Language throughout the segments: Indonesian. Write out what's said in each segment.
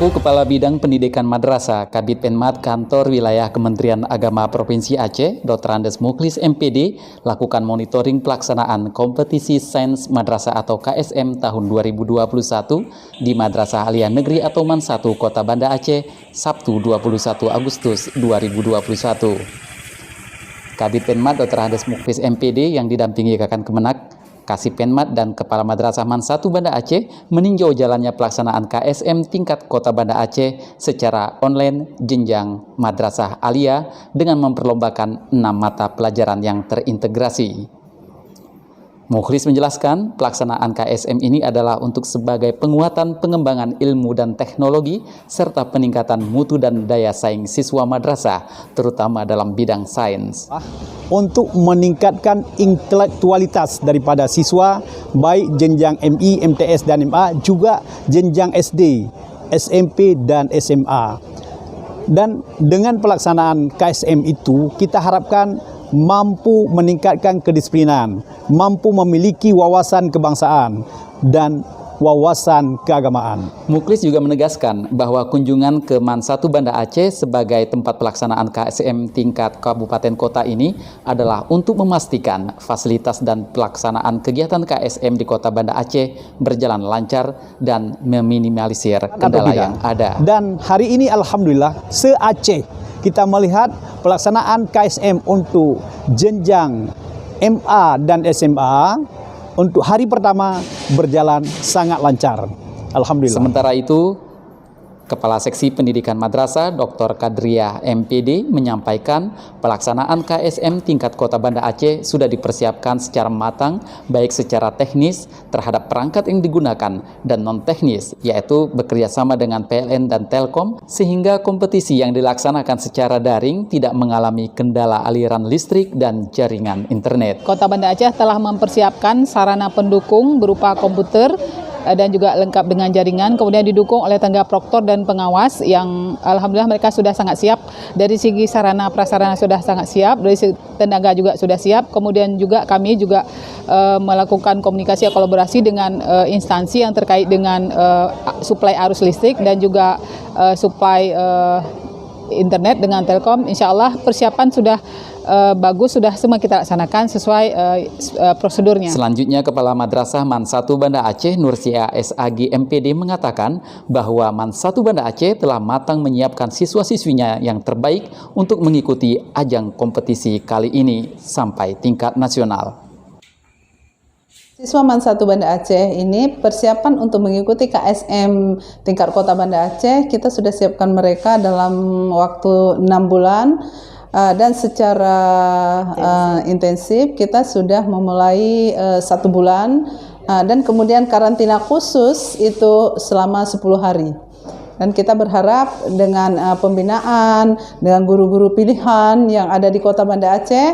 PLU Kepala Bidang Pendidikan Madrasah Kabid Penmat Kantor Wilayah Kementerian Agama Provinsi Aceh, Dr. Andes Mukhlis MPD, lakukan monitoring pelaksanaan kompetisi Sains Madrasah atau KSM tahun 2021 di Madrasah Aliyah Negeri atau MAN 1 Kota Banda Aceh, Sabtu 21 Agustus 2021. Kabid Penmat Dr. Andes Mukhlis MPD yang didampingi Kakan Kemenak, Kasih Penmat dan Kepala Madrasah MAN 1 Banda Aceh meninjau jalannya pelaksanaan KSM tingkat Kota Banda Aceh secara online jenjang Madrasah Aliyah dengan memperlombakan 6 mata pelajaran yang terintegrasi. Mukhlis menjelaskan pelaksanaan KSM ini adalah untuk sebagai penguatan pengembangan ilmu dan teknologi serta peningkatan mutu dan daya saing siswa madrasah, terutama dalam bidang sains. Untuk meningkatkan intelektualitas daripada siswa, baik jenjang MI, MTS dan MA, juga jenjang SD, SMP dan SMA. Dan dengan pelaksanaan KSM itu, kita harapkan mampu meningkatkan kedisiplinan, mampu memiliki wawasan kebangsaan dan wawasan keagamaan. Mukhlis juga menegaskan bahwa kunjungan ke MAN 1 Banda Aceh sebagai tempat pelaksanaan KSM tingkat kabupaten kota ini adalah untuk memastikan fasilitas dan pelaksanaan kegiatan KSM di Kota Banda Aceh berjalan lancar dan meminimalisir kendala yang ada. Dan hari ini alhamdulillah se-Aceh kita melihat pelaksanaan KSM untuk jenjang MA dan SMA untuk hari pertama berjalan sangat lancar. Alhamdulillah. Sementara itu, Kepala Seksi Pendidikan Madrasah Dr. Kadriah MPD menyampaikan pelaksanaan KSM tingkat Kota Banda Aceh sudah dipersiapkan secara matang baik secara teknis terhadap perangkat yang digunakan dan non-teknis, yaitu bekerjasama dengan PLN dan Telkom sehingga kompetisi yang dilaksanakan secara daring tidak mengalami kendala aliran listrik dan jaringan internet. Kota Banda Aceh telah mempersiapkan sarana pendukung berupa komputer dan juga lengkap dengan jaringan, kemudian didukung oleh tenaga proktor dan pengawas yang alhamdulillah mereka sudah sangat siap. Dari segi sarana prasarana sudah sangat siap, dari segi tenaga juga sudah siap. Kemudian juga kami juga melakukan komunikasi kolaborasi dengan instansi yang terkait dengan suplai arus listrik dan juga suplai internet dengan Telkom. Insya Allah persiapan sudah bagus, sudah semua kita laksanakan sesuai prosedurnya. Selanjutnya, Kepala Madrasah MAN 1 Banda Aceh Nursia SAG MPD mengatakan bahwa MAN 1 Banda Aceh telah matang menyiapkan siswa-siswinya yang terbaik untuk mengikuti ajang kompetisi kali ini sampai tingkat nasional. Siswa MAN 1 Banda Aceh ini persiapan untuk mengikuti KSM tingkat Kota Banda Aceh, kita sudah siapkan mereka dalam waktu 6 bulan. Dan secara intensif kita sudah memulai 1 bulan dan kemudian karantina khusus itu selama 10 hari. Dan kita berharap dengan pembinaan, dengan guru-guru pilihan yang ada di Kota Banda Aceh,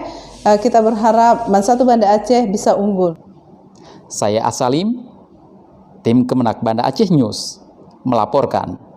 kita berharap MAN 1 Banda Aceh bisa unggul. Saya Asalim, tim Kemenak Banda Aceh News, melaporkan.